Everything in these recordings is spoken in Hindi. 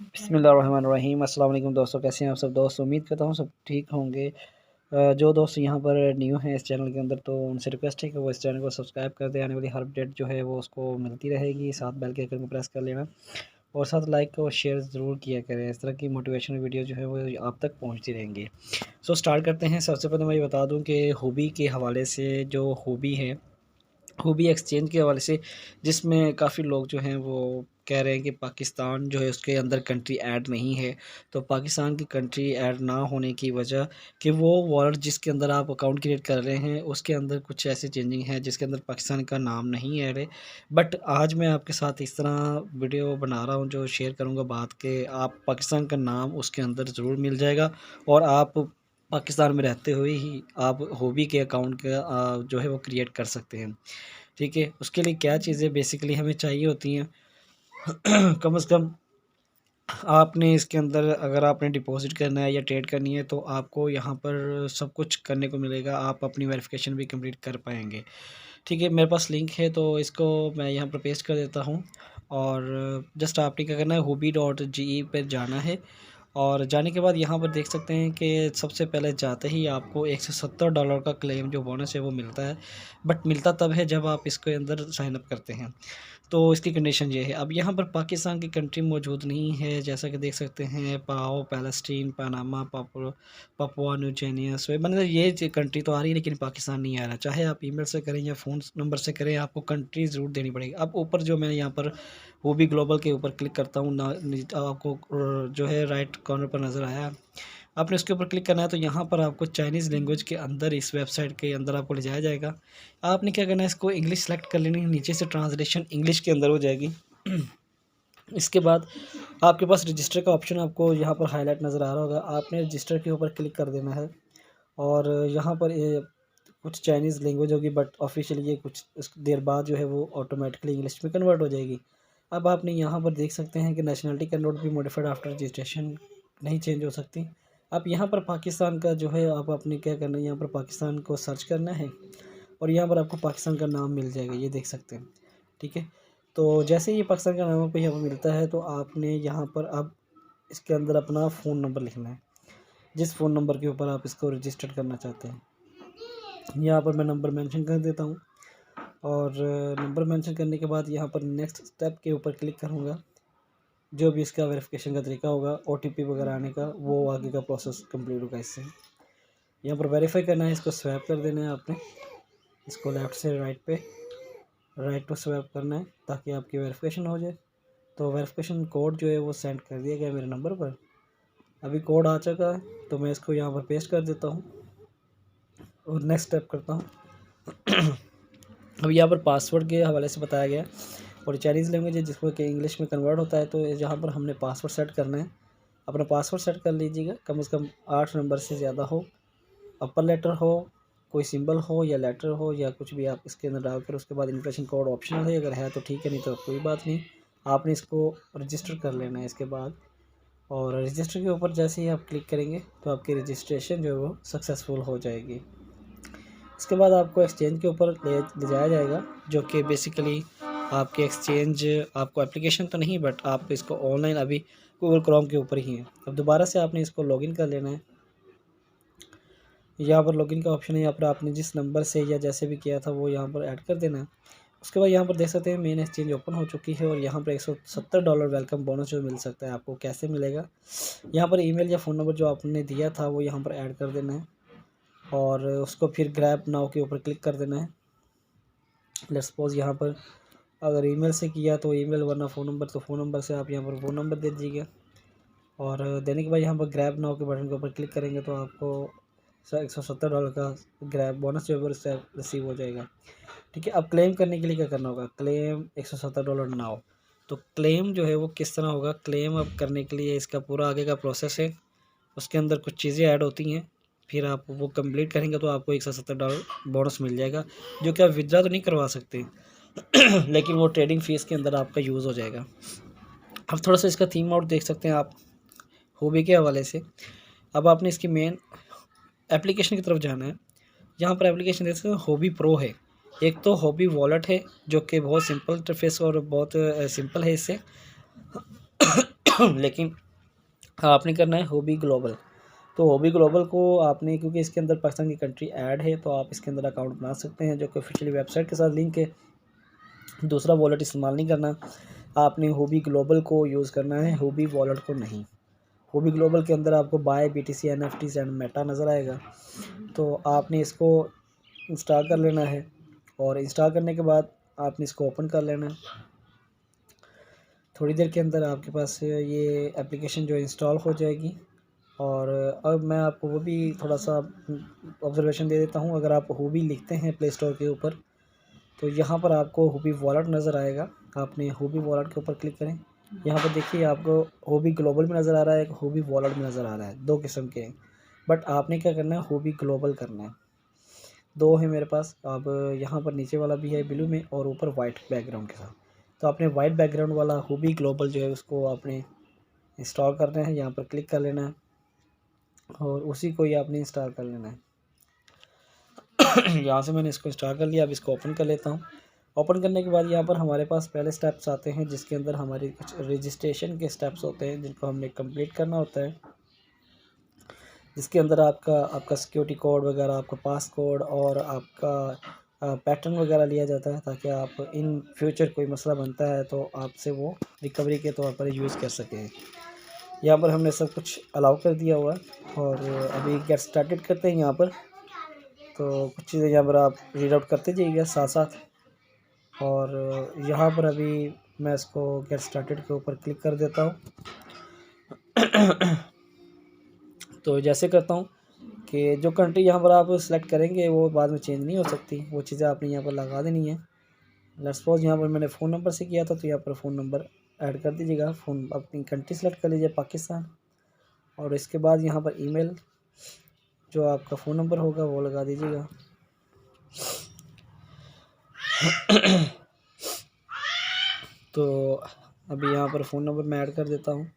बिस्मिल्लाहिर्रहमानिर्रहीम। अस्सलाम वालेकुम दोस्तों, कैसे हैं आप सब दोस्त। उम्मीद करता हूँ सब ठीक होंगे। जो दोस्त यहाँ पर न्यू हैं इस चैनल के अंदर, तो उनसे रिक्वेस्ट है कि वो इस चैनल को सब्सक्राइब कर दें। आने वाली हर अपडेट जो है वो उसको मिलती रहेगी। साथ बेल के आइकन को प्रेस कर लेना और साथ लाइक और शेयर ज़रूर किया करें। इस तरह की मोटिवेशनल वीडियो जो है वो आप तक पहुँचती रहेंगी। सो स्टार्ट करते हैं। सबसे पहले मैं ये बता दूँ कि हॉबी के हवाले से, जो हॉबी है हूबी एक्सचेंज के हवाले से, जिसमें काफ़ी लोग जो हैं वो कह रहे हैं कि पाकिस्तान जो है उसके अंदर कंट्री ऐड नहीं है। तो पाकिस्तान की कंट्री ऐड ना होने की वजह कि वो वॉलेट जिसके अंदर आप अकाउंट क्रिएट कर रहे हैं उसके अंदर कुछ ऐसी चेंजिंग है जिसके अंदर पाकिस्तान का नाम नहीं ऐड है। बट आज मैं आपके साथ इस तरह वीडियो बना रहा हूँ जो शेयर करूँगा बात के आप पाकिस्तान का नाम उसके अंदर ज़रूर मिल जाएगा और आप पाकिस्तान में रहते हुए ही आप हॉबी के अकाउंट का जो है वो क्रिएट कर सकते हैं। ठीक है, उसके लिए क्या चीज़ें बेसिकली हमें चाहिए होती हैं कम से कम आपने इसके अंदर अगर आपने डिपॉज़िट करना है या ट्रेड करनी है तो आपको यहाँ पर सब कुछ करने को मिलेगा। आप अपनी वेरिफ़िकेशन भी कंप्लीट कर पाएँगे। ठीक है, मेरे पास लिंक है तो इसको मैं यहाँ पर पेस्ट कर देता हूँ और जस्ट आपने क्या करना है, hobby.ge पे जाना है और जाने के बाद यहाँ पर देख सकते हैं कि सबसे पहले जाते ही आपको $170 का क्लेम जो बोनस है वो मिलता है। बट मिलता तब है जब आप इसके अंदर साइन अप करते हैं। तो इसकी कंडीशन ये है। अब यहाँ पर पाकिस्तान की कंट्री मौजूद नहीं है, जैसा कि देख सकते हैं पाओ, Palestine, Panama, Papua New Guinea, so मतलब ये कंट्री तो आ रही है लेकिन पाकिस्तान नहीं आ रहा। चाहे आप ईमेल से करें या फ़ोन नंबर से करें, आपको कंट्री ज़रूर देनी पड़ेगी। अब ऊपर जो मैं यहाँ पर वो भी ग्लोबल के ऊपर क्लिक करता हूँ ना, आपको जो है राइट कॉर्नर पर नज़र आया, आपने उसके ऊपर क्लिक करना है तो यहाँ पर आपको चाइनीज़ लैंग्वेज के अंदर इस वेबसाइट के अंदर आपको ले जाया जाएगा। आपने क्या करना है, इसको इंग्लिश सेलेक्ट कर लेनी है, नीचे से ट्रांसलेशन इंग्लिश के अंदर हो जाएगी। इसके बाद आपके पास रजिस्टर का ऑप्शन आपको यहाँ पर हाईलाइट नज़र आ रहा होगा, आपने रजिस्टर के ऊपर क्लिक कर देना है और यहाँ पर कुछ चाइनीज़ लैंग्वेज होगी बट ऑफिशियली ये कुछ देर बाद जो है वो ऑटोमेटिकली इंग्लिश में कन्वर्ट हो जाएगी। अब आपने यहाँ पर देख सकते हैं कि nationality can not be modified after registration, नहीं चेंज हो सकती। आप यहाँ पर पाकिस्तान का जो है आप अपने क्या करना है, यहाँ पर पाकिस्तान को सर्च करना है और यहाँ पर आपको पाकिस्तान का नाम मिल जाएगा, ये देख सकते हैं। ठीक है, तो जैसे ही पाकिस्तान का नाम आपको यहाँ पर मिलता है तो आपने यहाँ पर अब इसके अंदर अपना फ़ोन नंबर लिखना है, जिस फ़ोन नंबर के ऊपर आप इसको रजिस्टर करना चाहते हैं। यहाँ पर मैं नंबर मेंशन कर देता हूँ और नंबर मेंशन करने के बाद यहाँ पर नेक्स्ट स्टेप के ऊपर क्लिक करूँगा। जो भी इसका वेरिफिकेशन का तरीका होगा, ओटीपी वगैरह आने का, वो आगे का प्रोसेस कंप्लीट होगा इससे। यहाँ पर वेरीफाई करना है, इसको स्वैप कर देना है आपने, इसको लेफ़्ट से राइट पे, राइट टू स्वैप करना है ताकि आपकी वेरिफिकेशन हो जाए। तो वेरिफिकेशन कोड जो है वो सेंड कर दिया गया मेरे नंबर पर। अभी कोड आ चुका है तो मैं इसको यहाँ पर पेस्ट कर देता हूँ और नेक्स्ट स्टेप करता हूँ। अब यहाँ पर पासवर्ड के हवाले से बताया गया और चाइनीज़ लैंग्वेज है जिसको कि इंग्लिश में कन्वर्ट होता है, तो यहाँ पर हमने पासवर्ड सेट करना है। अपना पासवर्ड सेट कर लीजिएगा, कम से कम 8 नंबर से ज़्यादा हो, अपर लेटर हो, कोई सिंबल हो या लेटर हो या कुछ भी आप इसके अंदर डालकर, उसके बाद इन्विटेशन कोड ऑप्शनल है, अगर है तो ठीक है, नहीं तो कोई बात नहीं। आपने इसको रजिस्टर कर लेना है इसके बाद, और रजिस्टर के ऊपर जैसे ही आप क्लिक करेंगे तो आपकी रजिस्ट्रेशन जो है वो सक्सेसफुल हो जाएगी। इसके बाद आपको एक्सचेंज के ऊपर ले जाया जाएगा, जो कि बेसिकली आपके एक्सचेंज, आपको एप्लीकेशन तो नहीं बट आप इसको ऑनलाइन अभी गूगल क्रोम के ऊपर ही है। अब दोबारा से आपने इसको लॉगिन कर लेना है। यहाँ पर लॉगिन का ऑप्शन है, यहाँ पर आपने जिस नंबर से या जैसे भी किया था वो यहाँ पर ऐड कर देना है। उसके बाद यहाँ पर देख सकते हैं मेन एक्सचेंज ओपन हो चुकी है और यहाँ पर $170 वेलकम बोनस जो मिल सकता है आपको। कैसे मिलेगा, यहाँ पर ईमेल या फ़ोन नंबर जो आपने दिया था वो यहाँ पर ऐड कर देना है और उसको फिर ग्रैब नाउ के ऊपर क्लिक कर देना है। लेट्स सपोज यहाँ पर अगर ईमेल से किया तो ईमेल, वरना फ़ोन नंबर तो फ़ोन नंबर से आप यहाँ पर फ़ोन नंबर दे दीजिएगा और देने के बाद यहाँ पर ग्रैब नाउ के बटन के ऊपर क्लिक करेंगे तो आपको $170 का ग्रैब बोनस जो है रिसीव हो जाएगा। ठीक है, अब क्लेम करने के लिए क्या करना होगा, क्लेम $170 नाउ। तो क्लेम जो है वो किस तरह होगा, क्लेम अब करने के लिए इसका पूरा आगे का प्रोसेस है, उसके अंदर कुछ चीज़ें ऐड होती हैं, फिर आप वो कंप्लीट करेंगे तो आपको $170 बोनस मिल जाएगा, जो कि आप विथड्रा तो नहीं करवा सकते लेकिन वो ट्रेडिंग फीस के अंदर आपका यूज़ हो जाएगा। अब थोड़ा सा इसका थीम आउट देख सकते हैं आप हॉबी के हवाले से। अब आपने इसकी मेन एप्लीकेशन की तरफ जाना है। यहाँ पर एप्लीकेशन देख सकते हैं हॉबी प्रो है। एक तो हॉबी वॉलेट है जो कि बहुत सिंपल इंटरफेस और बहुत सिंपल है इससे लेकिन आपने करना है हॉबी ग्लोबल। तो हॉबी ग्लोबल को आपने, क्योंकि इसके अंदर पाकिस्तान की कंट्री ऐड है, तो आप इसके अंदर अकाउंट बना सकते हैं जो कि ऑफिशियली वेबसाइट के साथ लिंक है। दूसरा वॉलेट इस्तेमाल नहीं करना, आपने हॉबी ग्लोबल को यूज़ करना है, हॉबी वॉलेट को नहीं। हॉबी ग्लोबल के अंदर आपको buy BTC NFTs and meta नज़र आएगा, तो आपने इसको इंस्टॉल कर लेना है। और इंस्टॉल करने के बाद आपने इसको ओपन कर लेना है। थोड़ी देर के अंदर आपके पास ये एप्लीकेशन जो इंस्टॉल हो जाएगी। और अब मैं आपको वो भी थोड़ा सा ऑब्जर्वेशन दे देता हूँ। अगर आप हॉबी लिखते हैं प्ले स्टोर के ऊपर, तो यहाँ पर आपको हॉबी वॉलेट नज़र आएगा। आपने हॉबी वॉलेट के ऊपर क्लिक करें। यहाँ पर देखिए आपको हॉबी ग्लोबल में नज़र आ रहा है, एक हॉबी वॉलेट में नज़र आ रहा है, दो किस्म के हैं। बट आपने क्या करना है, हॉबी ग्लोबल करना है। दो है मेरे पास। अब यहाँ पर नीचे वाला भी है ब्लू में और ऊपर वाइट बैकग्राउंड के साथ। तो आपने वाइट बैकग्राउंड वाला हॉबी ग्लोबल जो है उसको आपने इंस्टॉल करना है। यहाँ पर क्लिक कर लेना है और उसी को ही आपने इंस्टॉल कर लेना है। यहाँ से मैंने इसको इंस्टॉल कर लिया। अब इसको ओपन कर लेता हूँ। ओपन करने के बाद यहाँ पर हमारे पास पहले स्टेप्स आते हैं, जिसके अंदर हमारी कुछ रजिस्ट्रेशन के स्टेप्स होते हैं जिनको हमने कंप्लीट करना होता है, जिसके अंदर आपका सिक्योरिटी कोड वगैरह, आपका पास कोड और आपका पैटर्न वगैरह लिया जाता है, ताकि आप इन फ्यूचर कोई मसला बनता है तो आपसे वो रिकवरी के तौर पर यूज़ कर सकें। यहाँ पर हमने सब कुछ अलाउ कर दिया हुआ है। और अभी गेट स्टार्टेड करते हैं यहाँ पर। तो कुछ चीज़ें यहाँ पर आप रीड आउट करते जाइएगा साथ साथ। और यहाँ पर अभी मैं इसको गेट स्टार्टेड के ऊपर क्लिक कर देता हूँ। तो जैसे करता हूँ कि जो कंट्री यहाँ पर आप सेलेक्ट करेंगे वो बाद में चेंज नहीं हो सकती, वो चीज़ें आपने यहाँ पर लगा देनी है। लेट्स सपोज यहाँ पर मैंने फ़ोन नंबर से किया था, तो यहाँ पर फ़ोन नंबर ऐड कर दीजिएगा। फ़ोन अपनी कंट्री सेलेक्ट कर लीजिए, पाकिस्तान। और इसके बाद यहाँ पर ईमेल जो आपका फ़ोन नंबर होगा वो लगा दीजिएगा। तो अभी यहाँ पर फ़ोन नंबर मैं ऐड कर देता हूँ।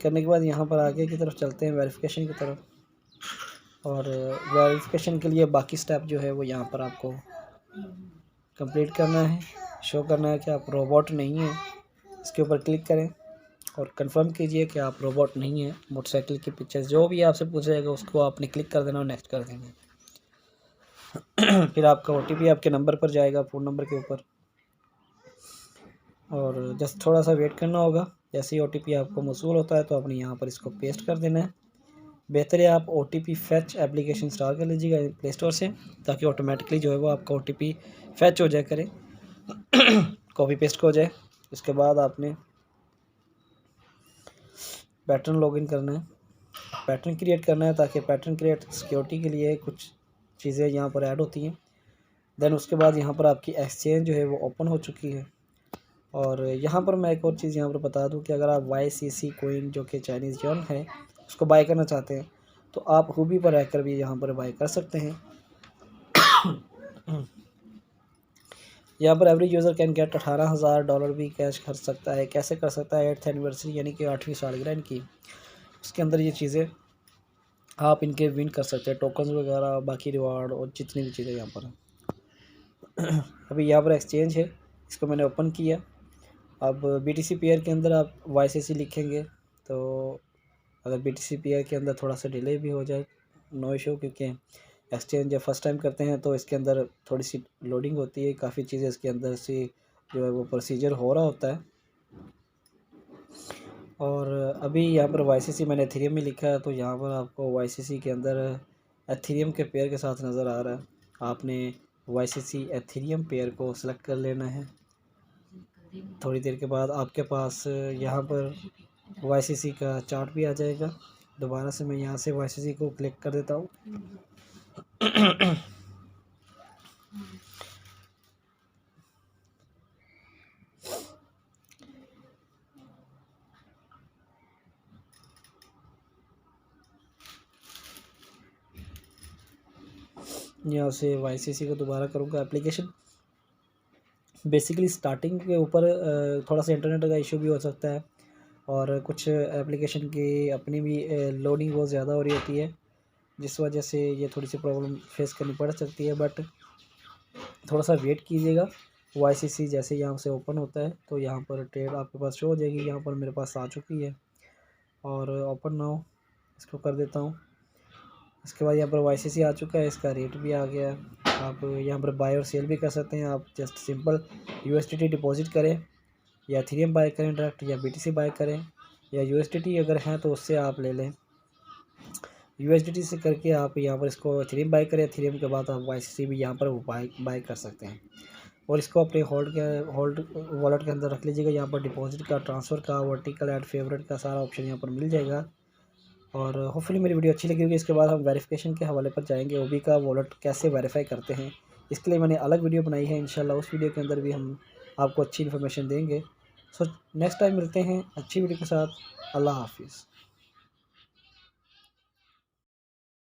करने के बाद यहाँ पर आगे की तरफ चलते हैं, वेरिफिकेशन की तरफ। और वेरिफिकेशन के लिए बाकी स्टेप जो है वो यहाँ पर आपको कंप्लीट करना है। शो करना है कि आप रोबोट नहीं हैं। इसके ऊपर क्लिक करें और कंफर्म कीजिए कि आप रोबोट नहीं हैं। मोटरसाइकिल की पिक्चर्स जो भी आपसे पूछेगा उसको आपने क्लिक कर देना और नेक्स्ट कर देना। फिर आपका OTP आपके नंबर पर जाएगा, फ़ोन नंबर के ऊपर। और जस्ट थोड़ा सा वेट करना होगा। जैसे ही OTP आपको मौसूल होता है तो आपने यहाँ पर इसको पेस्ट कर देना है। बेहतर है आप OTP फैच एप्लीकेशन इंस्टॉल कर लीजिएगा प्ले स्टोर से, ताकि ऑटोमेटिकली जो है वो आपका OTP फैच हो जाए करे, कॉपी पेस्ट हो जाए। उसके बाद आपने पैटर्न लॉगिन करना है, पैटर्न क्रिएट करना है, ताकि पैटर्न क्रिएट सिक्योरिटी के लिए कुछ चीज़ें यहाँ पर ऐड होती हैं। देन उसके बाद यहाँ पर आपकी एक्सचेंज जो है वो ओपन हो चुकी है। और यहाँ पर मैं एक और चीज़ यहाँ पर बता दूँ कि अगर आप YCC कोइन जो कि चाइनीज़ yuan है उसको बाय करना चाहते हैं, तो आप हूबी पर रहकर भी यहाँ पर बाय कर सकते हैं। यहाँ पर एवरी यूज़र कैन गेट $18,000 भी कैश कर सकता है। कैसे कर सकता है? 8th एनिवर्सरी यानी कि 8वीं सालगिरह इनकी, उसके अंदर ये चीज़ें आप इनके विन कर सकते हैं, टोकन्स वगैरह, बाकी रिवार्ड और जितनी भी चीज़ें यहाँ पर हैं। अभी यहाँ पर एक्सचेंज है, इसको मैंने ओपन किया। अब BTC पेयर के अंदर आप YCC लिखेंगे, तो अगर BTC पेयर के अंदर थोड़ा सा डिले भी हो जाए नो इशू, क्योंकि एक्सचेंज जब फर्स्ट टाइम करते हैं तो इसके अंदर थोड़ी सी लोडिंग होती है, काफ़ी चीज़ें इसके अंदर से जो है वो प्रोसीजर हो रहा होता है। और अभी यहाँ पर YCC मैंने एथेरियम में लिखा है, तो यहाँ पर आपको YCC के अंदर एथेरियम के पेयर के साथ नज़र आ रहा है। आपने YCC एथेरियम पेयर को सिलेक्ट कर लेना है। थोड़ी देर के बाद आपके पास यहाँ पर YCC का चार्ट भी आ जाएगा। दोबारा से मैं यहाँ से YCC को क्लिक कर देता हूँ। यहाँ से YCC को दोबारा करूँगा एप्लीकेशन। बेसिकली स्टार्टिंग के ऊपर थोड़ा सा इंटरनेट का इशू भी हो सकता है, और कुछ एप्लीकेशन की अपनी भी लोडिंग बहुत ज़्यादा हो रही होती है, जिस वजह से ये थोड़ी सी प्रॉब्लम फेस करनी पड़ सकती है। बट थोड़ा सा वेट कीजिएगा, YCC जैसे यहाँ से ओपन होता है तो यहाँ पर ट्रेड आपके पास शो हो जाएगी। यहाँ पर मेरे पास आ चुकी है और ओपन नाउ इसको कर देता हूँ। इसके बाद यहाँ पर YCC आ चुका है, इसका रेट भी आ गया है। आप यहाँ पर बाय और सेल भी कर सकते हैं। आप जस्ट सिंपल USDT डिपॉजिट करें या एथेरियम बाय करें डायरेक्ट, या BTC बाय करें, या USDT अगर हैं तो उससे आप ले लें। USDT से करके आप यहाँ पर इसको एथेरियम बाय करें। एथेरियम के बाद आप YCC भी यहाँ पर बाय कर सकते हैं और इसको अपने होल्ड वॉलेट के अंदर रख लीजिएगा। यहाँ पर डिपॉजिट का, ट्रांसफ़र का, वर्टिकल ऐड फेवरेट का सारा ऑप्शन यहाँ पर मिल जाएगा। और होपफुली मेरी वीडियो अच्छी लगी होगी। इसके बाद हम वेरिफिकेशन के हवाले पर जाएंगे, OB का वॉलेट कैसे वेरीफाई करते हैं। इसके लिए मैंने अलग वीडियो बनाई है, इंशाल्लाह उस वीडियो के अंदर भी हम आपको अच्छी इन्फॉर्मेशन देंगे। सो नेक्स्ट टाइम मिलते हैं अच्छी वीडियो के साथ। अल्लाह हाफिज़।